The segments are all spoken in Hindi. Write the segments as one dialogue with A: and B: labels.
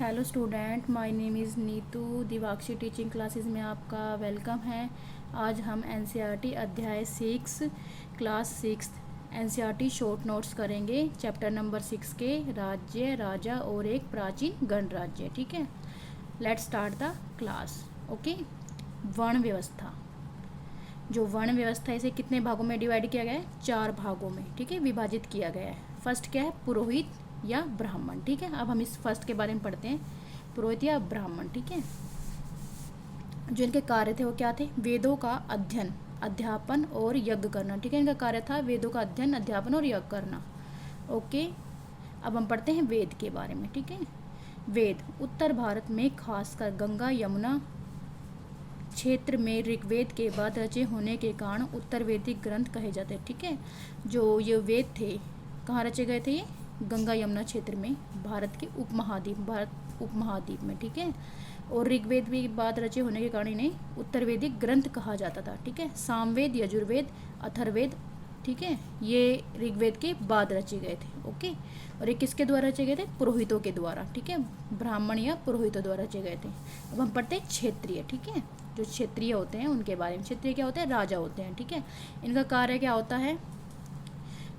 A: Hello student, my name is Neetu. Divakshi teaching classes में आपका वेलकम है। आज हम एनसीईआरटी अध्याय 6 क्लास 6 एनसीईआरटी शॉर्ट नोट्स करेंगे चैप्टर नंबर 6 के राज्य, राजा और एक प्राचीन गणराज्य। ठीक है, let's start the class. Okay, वर्ण व्यवस्था। जो वर्ण व्यवस्था है इसे कितने भागों में डिवाइड किया गया है? 4 भागों में, ठीक है, विभाजित किया गया है। फर्स्ट क्या है? पुरोहित या ब्राह्मण। ठीक है, अब हम इस फर्स्ट के बारे में पढ़ते हैं, पुरोहित या ब्राह्मण। ठीक है, जो इनके कार्य थे वो क्या थे? वेदों का अध्ययन, अध्यापन और यज्ञ करना। ठीक है, इनका कार्य था वेदों का अध्ययन, अध्यापन और यज्ञ करना। ओके, अब हम पढ़ते हैं वेद के बारे में। ठीक है, वेद उत्तर भारत में खासकर गंगा यमुना क्षेत्र में ऋग्वेद के बाद रचे होने के कारण उत्तर वैदिक ग्रंथ कहे जाते हैं। ठीक है, जो ये वेद थे कहाँ रचे गए थे? ये गंगा यमुना क्षेत्र में, भारत के भारत उपमहाद्वीप में। ठीक है, और ऋग्वेद भी बाद रचे होने के कारण इन्हें उत्तर वैदिक ग्रंथ कहा जाता था। ठीक है, सामवेद, यजुर्वेद, अथर्ववेद, ठीक है, ये ऋग्वेद के बाद रचे गए थे। ओके, और ये किसके द्वारा रचे गए थे? पुरोहितों के द्वारा। ठीक है, ब्राह्मण या पुरोहितों द्वारा रचे गए थे। अब हम पढ़ते हैं क्षेत्रीय। ठीक है, जो क्षेत्रीय होते हैं उनके बारे में। क्षेत्रीय क्या होते हैं? राजा होते हैं। ठीक है, इनका कार्य क्या होता है?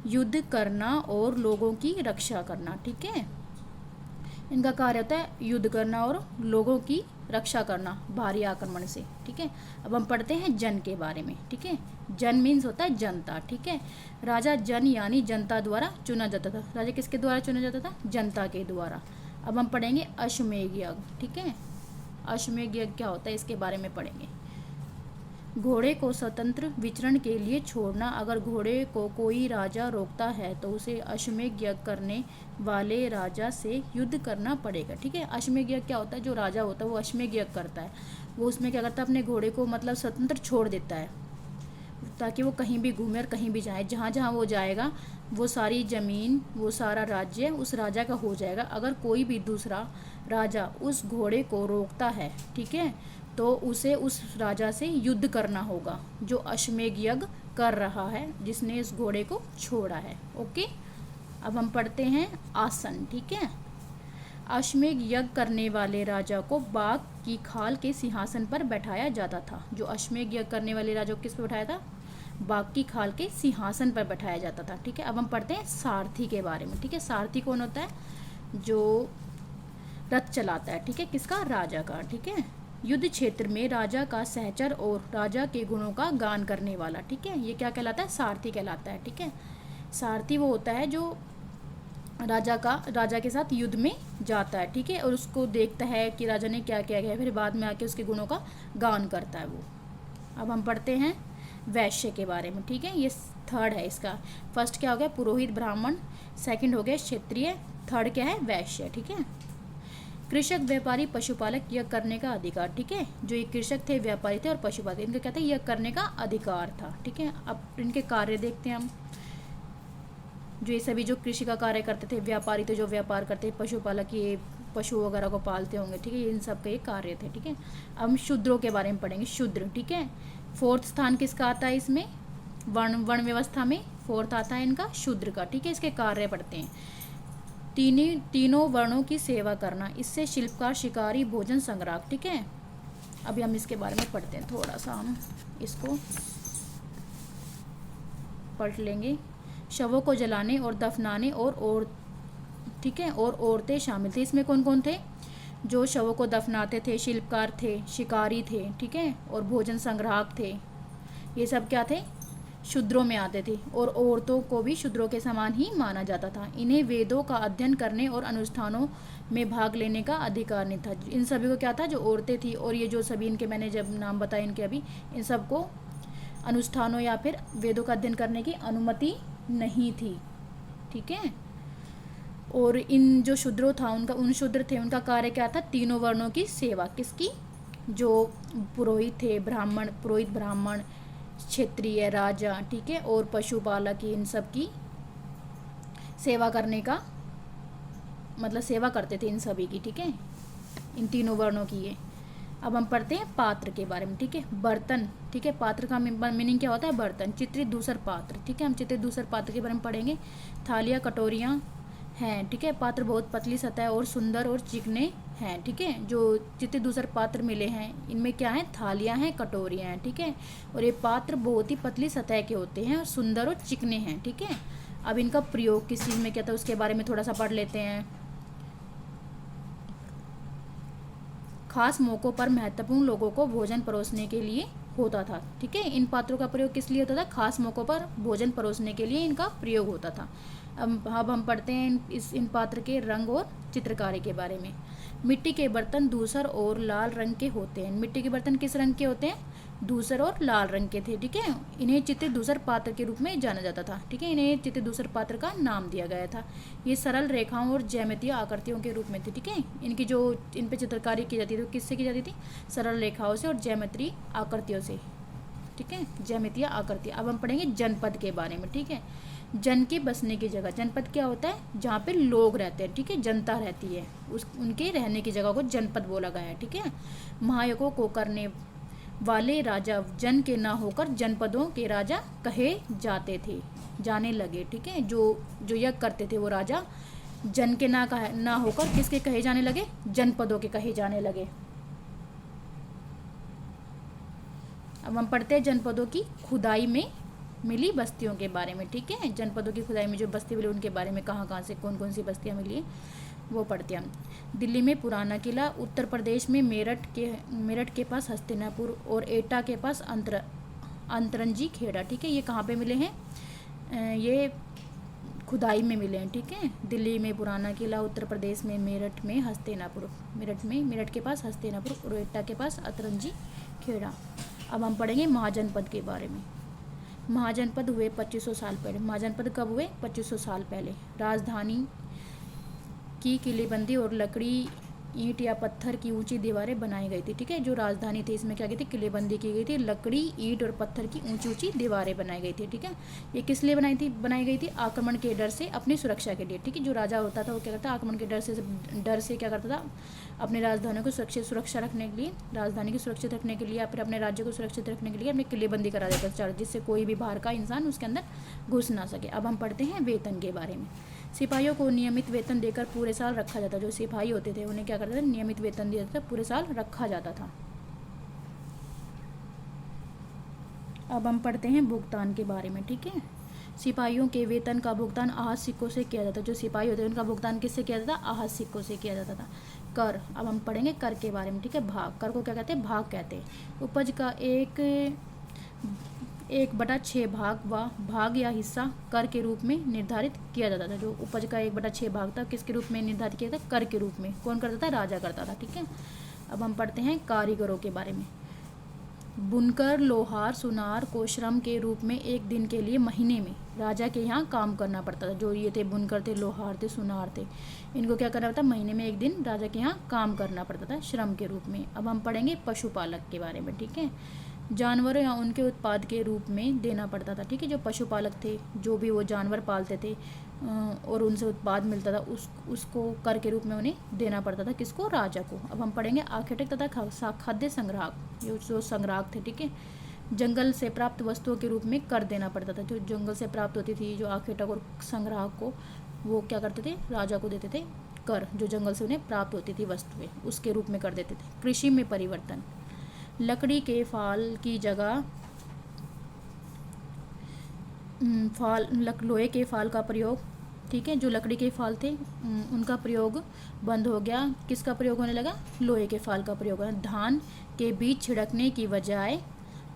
A: युद्ध करना और लोगों की रक्षा करना। ठीक है, इनका कार्य होता है युद्ध करना और लोगों की रक्षा करना भारी आक्रमण से। ठीक है, अब हम पढ़ते हैं जन के बारे में। ठीक है, जन मीन्स होता है जनता। ठीक है, राजा जन यानी जनता द्वारा चुना जाता था। राजा किसके द्वारा चुना जाता था? जनता के द्वारा। अब हम पढ़ेंगे अश्वमेध यज्ञ। ठीक है, अश्वमेध यज्ञ क्या होता है इसके बारे में पढ़ेंगे। घोड़े को स्वतंत्र विचरण के लिए छोड़ना। अगर घोड़े को कोई राजा रोकता है तो उसे अश्वमेध यज्ञ करने वाले राजा से युद्ध करना पड़ेगा। ठीक है, अश्वमेध यज्ञ क्या होता है? जो राजा होता है वो अश्वमेध यज्ञ करता है। वो उसमें क्या करता है? अपने घोड़े को मतलब स्वतंत्र छोड़ देता है ताकि वो कहीं भी घूमे और कहीं भी जाए। जहाँ जहाँ वो जाएगा वो सारी ज़मीन, वो सारा राज्य उस राजा का हो जाएगा। अगर कोई भी दूसरा राजा उस घोड़े को रोकता है, ठीक है, तो उसे उस राजा से युद्ध करना होगा जो अश्वमेध यज्ञ कर रहा है, जिसने इस घोड़े को छोड़ा है। ओके, अब हम पढ़ते हैं आसन। ठीक है, अश्वमेध यज्ञ करने वाले राजा को बाघ की खाल के सिंहासन पर बैठाया जाता था। जो अश्वमेध यज्ञ करने वाले राजा को किस पर बैठाया था? बाघ की खाल के सिंहासन पर बैठाया जाता था। ठीक है, अब हम पढ़ते हैं सारथी के बारे में। ठीक है, सारथी कौन होता है? जो रथ चलाता है। ठीक है, किसका? राजा का। ठीक है, युद्ध क्षेत्र में राजा का सहचर और राजा के गुणों का गान करने वाला। ठीक है, ये क्या कहलाता है? सारथी कहलाता है। ठीक है, सारथी वो होता है जो राजा के साथ युद्ध में जाता है। ठीक है, और उसको देखता है कि राजा ने क्या क्या किया, फिर बाद में आके उसके गुणों का गान करता है वो। अब हम पढ़ते हैं वैश्य के बारे में। ठीक है, ये थर्ड है इसका। फर्स्ट क्या हो गया? पुरोहित ब्राह्मण। सेकंड हो गया क्षेत्रीय। थर्ड क्या है? वैश्य। ठीक है, कृषक, व्यापारी, पशुपालक, यह करने का अधिकार। ठीक है, जो ये कृषक थे, व्यापारी थे और पशुपालक, इनका क्या था? यह करने का अधिकार था। ठीक है, अब इनके कार्य देखते हैं हम। जो ये सभी जो कृषि का कार्य करते थे, व्यापारी तो जो व्यापार करते, पशुपालक ये पशु वगैरह को पालते होंगे। ठीक है, इन सब के ये कार्य थे। ठीक है, अब हम शूद्रों के बारे में पढ़ेंगे। शूद्र। ठीक है, फोर्थ स्थान किसका आता है इसमें? वर्ण व्यवस्था में फोर्थ आता है इनका शूद्र का। ठीक है, इसके कार्य पढ़ते हैं। तीनों वर्णों की सेवा करना, इससे शिल्पकार, शिकारी, भोजन संग्राहक। ठीक है, अभी हम इसके बारे में पढ़ते हैं। थोड़ा सा हम इसको पढ़ लेंगे। शवों को जलाने और दफनाने और ठीक है, और औरतें शामिल थे इसमें। कौन कौन थे? जो शवों को दफनाते थे, शिल्पकार थे, शिकारी थे, ठीक है, और भोजन संग्राहक थे। ये सब क्या थे? शूद्रों में आते थे। और औरतों को भी शूद्रों के समान ही माना जाता था। इन्हें वेदों का अध्ययन करने और अनुष्ठानों में भाग लेने का अधिकार नहीं था। इन सभी को क्या था? जो औरतें थी और ये जो सभी इनके मैंने जब नाम बताए इनके अभी, इन सबको अनुष्ठानों या फिर वेदों का अध्ययन करने की अनुमति नहीं थी। ठीक है, और इन जो शूद्रों था उन शूद्र थे, उनका कार्य क्या था? तीनों वर्णों की सेवा। किसकी? जो पुरोहित थे, पुरोहित ब्राह्मण, क्षेत्रीय, राजा, ठीक है, और पशुपालक, इन सब की सेवा करने का मतलब सेवा करते थे इन सभी की। ठीक है, इन तीनों वर्णों की ये। अब हम पढ़ते हैं पात्र के बारे में। ठीक है, बर्तन। ठीक है, पात्र का मीनिंग क्या होता है? बर्तन। चित्रित दूसर पात्र। ठीक है, हम चित्रित दूसर पात्र के बारे में पढ़ेंगे। थालियाँ, कटोरियाँ हैं। ठीक है, पात्र बहुत पतली सतह और सुंदर और चिकने हैं, ठीक है। जो जितने दूसरे पात्र मिले हैं इनमें क्या है, थालियां हैं, कटोरियां हैं, ठीक है। और ये पात्र बहुत ही पतली सतह के होते हैं और सुंदर और चिकने हैं, ठीक है। अब इनका प्रयोग किस चीज़ में किया था उसके बारे में थोड़ा सा पढ़ लेते हैं। खास मौक़ों पर महत्वपूर्ण लोगों को भोजन परोसने के लिए होता था, ठीक है। इन पात्रों का प्रयोग किस लिए होता था, खास मौक़ों पर भोजन परोसने के लिए इनका प्रयोग होता था। अब हम पढ़ते हैं इन पात्र के रंग और चित्रकारी के बारे में। मिट्टी के बर्तन धूसर और लाल रंग के होते हैं। मिट्टी के बर्तन किस रंग के होते हैं, धूसर और लाल रंग के थे, ठीक है। इन्हें चित्र धूसर पात्र के रूप में जाना जाता था, ठीक है। इन्हें चित्र धूसर पात्र का नाम दिया गया था। ये सरल रेखाओं और ज्यामितीय आकृतियों के रूप में थे, ठीक है। इनकी जो इन पे चित्रकारी की जाती थी, किससे की जाती थी, सरल रेखाओं से और ज्यामितीय आकृतियों से, ठीक है, ज्यामितीय आकृति। अब हम पढ़ेंगे जनपद के बारे में, ठीक है। जन के बसने की जगह, जनपद क्या होता है, जहाँ पे लोग रहते हैं, ठीक है, जनता रहती है, उनके रहने की जगह को जनपद बोला गया है, ठीक है। महायज्ञों को करने वाले राजा जन के ना होकर जनपदों के राजा कहे जाते थे, जाने लगे, ठीक है। जो यज्ञ करते थे वो राजा जन के ना होकर किसके कहे जाने लगे, जनपदों के कहे जाने लगे। अब हम पढ़ते हैं जनपदों की खुदाई में मिली बस्तियों के बारे में, ठीक है। जनपदों की खुदाई में जो बस्ती मिली उनके बारे में, कहाँ से कौन कौन सी बस्तियाँ मिली वो पढ़ते हैं हम। दिल्ली में पुराना किला, उत्तर प्रदेश में मेरठ के पास हस्तिनापुर और एटा के पास अंतरंजी खेड़ा, ठीक है। ये कहाँ पे मिले हैं, ये खुदाई में मिले हैं, ठीक है। दिल्ली में पुराना किला, उत्तर प्रदेश में मेरठ में हस्तिनापुर, मेरठ के पास हस्तिनापुर और एटा के पास अंतरंजी खेड़ा। अब हम पढ़ेंगे महाजनपद के बारे में। महाजनपद हुए 2500 साल पहले। महाजनपद कब हुए, 2500 साल पहले। राजधानी की किलेबंदी और लकड़ी, ईंट या पत्थर की ऊंची दीवारें बनाई गई थी, ठीक है। जो राजधानी थी इसमें क्या की थी, किलेबंदी की गई थी, लकड़ी, ईंट और पत्थर की ऊंची ऊंची दीवारें बनाई गई थी, ठीक है। ये किस लिए बनाई गई थी, आक्रमण के डर से, अपनी सुरक्षा के लिए, ठीक है। जो राजा होता था वो क्या करता, आक्रमण के डर से क्या करता था, अपने राजधानी को सुरक्षा रखने के लिए, राजधानी को सुरक्षित रखने के लिए या फिर अपने राज्य को सुरक्षित रखने के लिए अपनी किलेबंदी करा देता था, जिससे कोई भी बाहर का इंसान उसके अंदर घुस ना सके। अब हम पढ़ते हैं वेतन के बारे में। सिपाहियों को नियमित वेतन देकर पूरे साल रखा जाता। जो सिपाही होते थे उन्हें क्या करते थे, नियमित वेतन दिया जाता था, पूरे साल रखा जाता था। अब हम पढ़ते हैं भुगतान के बारे में, ठीक है। सिपाहियों के वेतन का भुगतान आहत सिक्कों से किया जाता। जो सिपाही होते हैं उनका भुगतान किससे किया जाता था, आहत सिक्कों से किया जाता था। कर, अब हम पढ़ेंगे कर के बारे में, ठीक है। भाग, कर को क्या कहते हैं, भाग कहते हैं। उपज का 1/6 भाग या हिस्सा कर के रूप में निर्धारित किया जाता था। जो उपज का 1/6 भाग था किसके रूप में निर्धारित किया था, कर के रूप में। कौन करता था, राजा करता था, ठीक है। अब हम पढ़ते हैं कारीगरों के बारे में। बुनकर, लोहार, सुनार को श्रम के रूप में एक दिन के लिए महीने में राजा के यहाँ काम करना पड़ता था। जो ये थे बुनकर थे, लोहार थे, सुनार थे, इनको क्या करना पड़ता, महीने में एक दिन राजा के यहाँ काम करना पड़ता था श्रम के रूप में। अब हम पढ़ेंगे पशुपालक के बारे में, ठीक है। जानवरों या उनके उत्पाद के रूप में देना पड़ता था, ठीक है। जो पशुपालक थे, जो भी वो जानवर पालते थे और उनसे उत्पाद मिलता था उसको कर के रूप में उन्हें देना पड़ता था, किसको, राजा को। अब हम पढ़ेंगे आखेटक तथा खाद्य संग्राहक, जो संग्राहक थे, ठीक है। जंगल से प्राप्त वस्तुओं के रूप में कर देना पड़ता था। जो जंगल से प्राप्त होती थी, जो आखेटक और संग्राहक को, वो क्या करते थे, राजा को देते थे कर। जो जंगल से उन्हें प्राप्त होती थी वस्तुएं उसके रूप में कर देते थे। कृषि में परिवर्तन, लकड़ी के फाल की जगह लोहे के फाल का प्रयोग, ठीक है। जो लकड़ी के फाल थे उनका प्रयोग बंद हो गया, किसका प्रयोग होने लगा, लोहे के फाल का प्रयोग। धान के बीज छिड़कने की बजाय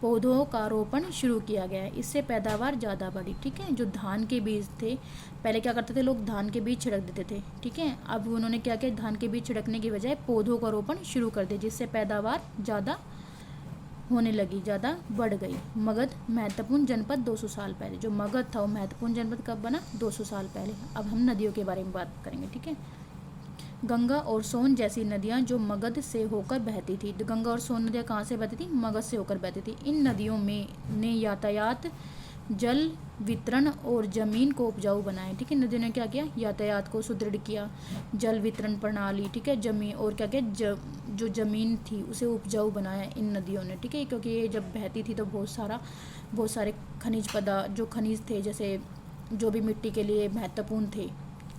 A: पौधों का रोपण शुरू किया गया, इससे पैदावार ज़्यादा बढ़ी, ठीक है। जो धान के बीज थे, पहले क्या करते थे लोग, धान के बीज छिड़क देते थे, ठीक है। अब उन्होंने क्या किया, धान के बीज छिड़कने की बजाय पौधों का रोपण शुरू कर दिया, जिससे पैदावार ज़्यादा होने लगी, ज़्यादा बढ़ गई। मगध महत्वपूर्ण जनपद 200 साल पहले। जो मगध था वो महत्वपूर्ण जनपद कब बना, 200 साल पहले। अब हम नदियों के बारे में बात करेंगे, ठीक है। गंगा और सोन जैसी नदियाँ जो मगध से होकर बहती थी। गंगा और सोन नदियाँ कहाँ से बहती थी, मगध से होकर बहती थी। इन नदियों में ने यातायात, जल वितरण और जमीन को उपजाऊ बनाया, ठीक है। नदियों ने क्या किया, यातायात को सुदृढ़ किया, जल वितरण प्रणाली, ठीक है, जमीन और क्या किया, जो जमीन थी उसे उपजाऊ बनाया इन नदियों ने, ठीक है। क्योंकि ये जब बहती थी तो बहुत सारे खनिज थे, जैसे जो भी मिट्टी के लिए महत्वपूर्ण थे,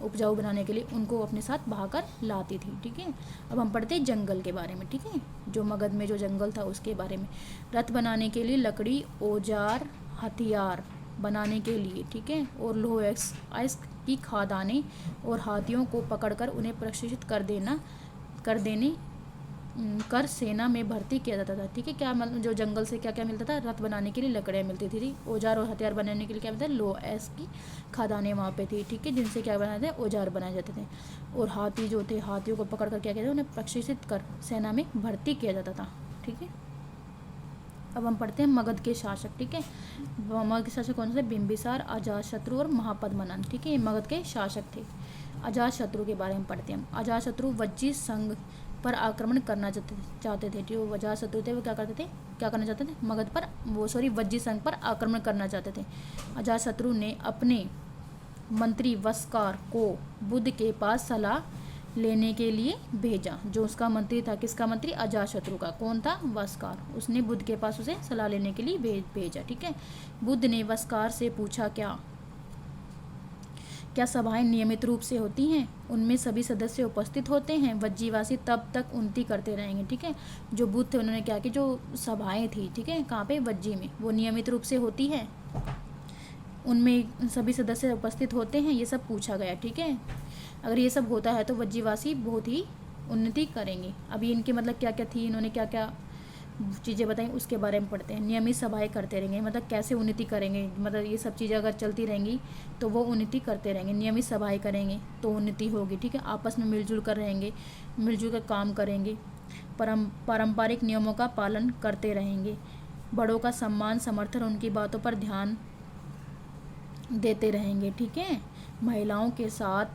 A: उपजाऊ बनाने के लिए उनको अपने साथ बहाकर लाती थी। ठीक है, अब हम पढ़ते हैं जंगल के बारे में। ठीक है, जो मगध में जो जंगल था उसके बारे में। रथ बनाने के लिए लकड़ी, औजार, हथियार बनाने के लिए, ठीक है, और लोह अयस्क की खादानें और हाथियों को पकड़कर उन्हें प्रशिक्षित कर सेना में भर्ती किया जाता था। ठीक है, क्या मतलब जो जंगल से क्या क्या मिलता था? रथ बनाने के लिए लकड़ियाँ मिलती थी, औजार और हथियार बनाने के लिए क्या मिलता है? लोह अयस्क की खादानें वहाँ पे थी। ठीक है, जिनसे क्या बनाए थे? औजार बनाए जाते थे। और हाथी जो थे, हाथियों को पकड़ कर क्या कहते थे? उन्हें प्रशिक्षित कर सेना में भर्ती किया जाता था। ठीक है, अब हम पढ़ते हैं मगध के शासक। ठीक है, मगध के शासक कौन से? बिंबिसार, अजातशत्रु और महापद्मनंद। ठीक है, ये मगध के शासक थे। अजातशत्रु के बारे में पढ़ते हैं हम। अजातशत्रु वज्जी संघ पर आक्रमण करना चाहते थे। जो अजातशत्रु थे वो क्या करते थे? क्या करना चाहते थे? मगध पर वज्जी संघ पर आक्रमण करना चाहते थे। अजातशत्रु ने अपने मंत्री वस्कार को बुद्ध के पास सलाह लेने के लिए भेजा। जो उसका मंत्री था, किसका मंत्री? अजातशत्रु का। कौन था? वस्कार। उसने बुद्ध के पास उसे सलाह लेने के लिए भेजा। ठीक है, बुद्ध ने वस्कार से पूछा, क्या सभाएं नियमित रूप से होती हैं? उनमें सभी सदस्य उपस्थित होते हैं? वज्जीवासी तब तक उन्नति करते रहेंगे। ठीक है, जो बुद्ध थे उन्होंने क्या कि जो सभाएं थी, ठीक है, कहाँ पे? वज्जी में, वो नियमित रूप से होती है? उनमें सभी सदस्य उपस्थित होते हैं? ये सब पूछा गया। ठीक है, अगर ये सब होता है तो वज्जीवासी बहुत ही उन्नति करेंगे। अभी इनके मतलब क्या क्या थी, इन्होंने क्या क्या चीज़ें बताई, उसके बारे में पढ़ते हैं। नियमित सभाएं करते रहेंगे, मतलब कैसे उन्नति करेंगे? मतलब ये सब चीज़ें अगर चलती रहेंगी तो वो उन्नति करते रहेंगे। नियमित सभाएं करेंगे तो उन्नति होगी। ठीक है, आपस में मिलजुल कर रहेंगे, मिलजुल कर काम करेंगे, पारंपरिक नियमों का पालन करते रहेंगे, बड़ों का सम्मान, समर्थन, उनकी बातों पर ध्यान देते रहेंगे। ठीक है, महिलाओं के साथ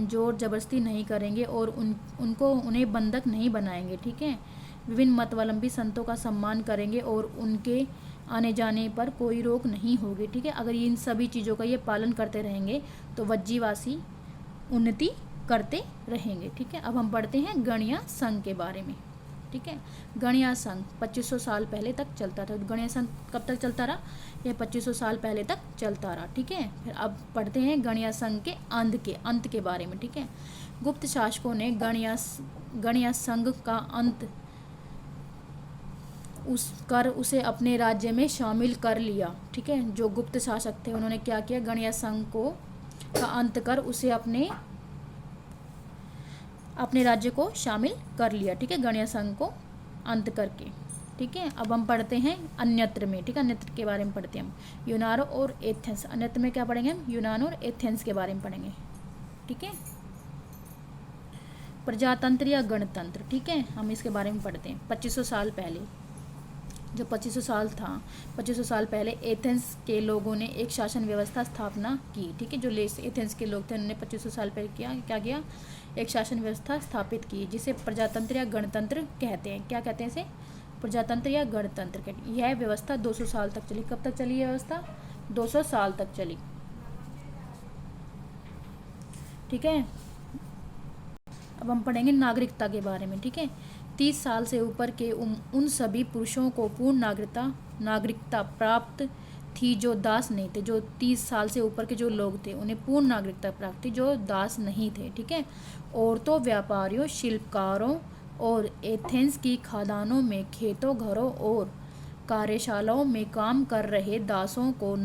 A: जोर जबरदस्ती नहीं करेंगे और उन्हें बंधक नहीं बनाएंगे। ठीक है, विभिन्न मतावलंबी संतों का सम्मान करेंगे और उनके आने जाने पर कोई रोक नहीं होगी। ठीक है, अगर इन सभी चीज़ों का ये पालन करते रहेंगे तो वज्जीवासी उन्नति करते रहेंगे। ठीक है, अब हम पढ़ते हैं गणिया संघ के बारे में। ठीक है, गणिया संघ 2500 साल पहले तक चलता था। गणिया संघ कब तक चलता रहा? यह 2500 साल पहले तक चलता रहा। ठीक है, फिर अब पढ़ते हैं गणिया संघ के अंत के बारे में। ठीक है, गुप्त शासकों ने गणिया संघ का अंत उसे अपने राज्य में शामिल कर लिया। ठीक है, जो गुप्त शासक थे उन्होंने क्या किया? गणिया संघ का अंत कर उसे अपने राज्य को शामिल कर लिया। ठीक है, गणिया संघ को अंत करके। ठीक है, अब हम पढ़ते हैं अन्यत्र में। ठीक है, अन्यत्र के बारे में पढ़ते हैं हम। यूनान और एथेंस। अन्यत्र में क्या पढ़ेंगे हम? यूनान और एथेंस के बारे में पढ़ेंगे। ठीक है, प्रजातंत्र या गणतंत्र। ठीक है, हम इसके बारे में पढ़ते हैं। 2500 साल पहले, जो 2500 साल था, 2500 साल पहले एथेंस के लोगों ने एक शासन व्यवस्था स्थापना की। ठीक है, जो एथेंस के लोग थे उन्होंने 2500 साल पहले क्या किया? एक शासन व्यवस्था स्थापित की, जिसे प्रजातंत्र या गणतंत्र कहते हैं। क्या कहते हैं इसे? प्रजातंत्र या गणतंत्र कहते हैं। यह व्यवस्था 200 साल तक चली। कब तक चली यह व्यवस्था? 200 साल तक चली। ठीक है, अब हम पढ़ेंगे नागरिकता के बारे में। ठीक है, 30 साल से ऊपर के उन सभी पुरुषों को पूर्ण नागरिकता प्राप्त थी जो दास नहीं थे। जो 30 साल से ऊपर के जो लोग थे उन्हें पूर्ण नागरिकता प्राप्त थी, जो दास नहीं थे। ठीक है, औरतों, व्यापारियों, शिल्पकारों और एथेंस की खादानों में, खेतों, घरों और कार्यशालाओं में काम कर रहे दासों को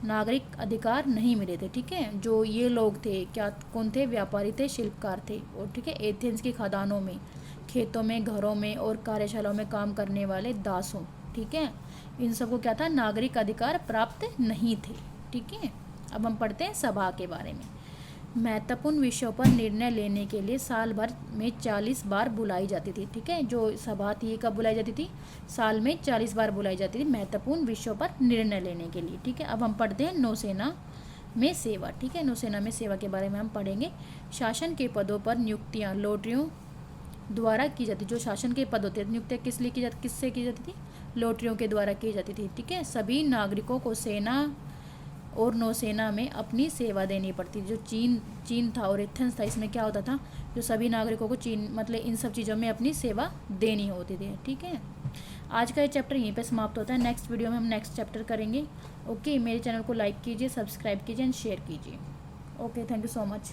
A: नागरिक अधिकार नहीं मिले थे। ठीक है, जो ये लोग थे, क्या कौन थे? व्यापारी थे, शिल्पकार थे। और ठीक है, एथेंस की खादानों में, खेतों में, घरों में और कार्यशालाओं में काम करने वाले दासों, ठीक है, इन सबको क्या था? नागरिक अधिकार प्राप्त नहीं थे। ठीक है, अब हम पढ़ते हैं सभा के बारे में। महत्वपूर्ण विषयों पर निर्णय लेने के लिए साल भर में 40 बार बुलाई जाती थी। ठीक है, जो सभा थी कब बुलाई जाती थी? साल में 40 बार बुलाई जाती थी महत्वपूर्ण विषयों पर निर्णय लेने के लिए। ठीक है, अब हम पढ़ते हैं नौसेना में सेवा। ठीक है, नौसेना में सेवा के बारे में हम पढ़ेंगे। शासन के पदों पर नियुक्तियां लॉटरियों द्वारा की जाती। जो शासन के पद होते थे, नियुक्तियां किससे की जाती थी? लॉटरियों के द्वारा की जाती थी। ठीक है, सभी नागरिकों को सेना और नौसेना में अपनी सेवा देनी पड़ती। जो चीन था और एथेंस था, इसमें क्या होता था? जो सभी नागरिकों को चीन मतलब इन सब चीज़ों में अपनी सेवा देनी होती थी। ठीक है, आज का ये चैप्टर यहीं पे समाप्त होता है। नेक्स्ट वीडियो में हम नेक्स्ट चैप्टर करेंगे। ओके, मेरे चैनल को लाइक कीजिए, सब्सक्राइब कीजिए एंड शेयर कीजिए। Okay, thank you so much.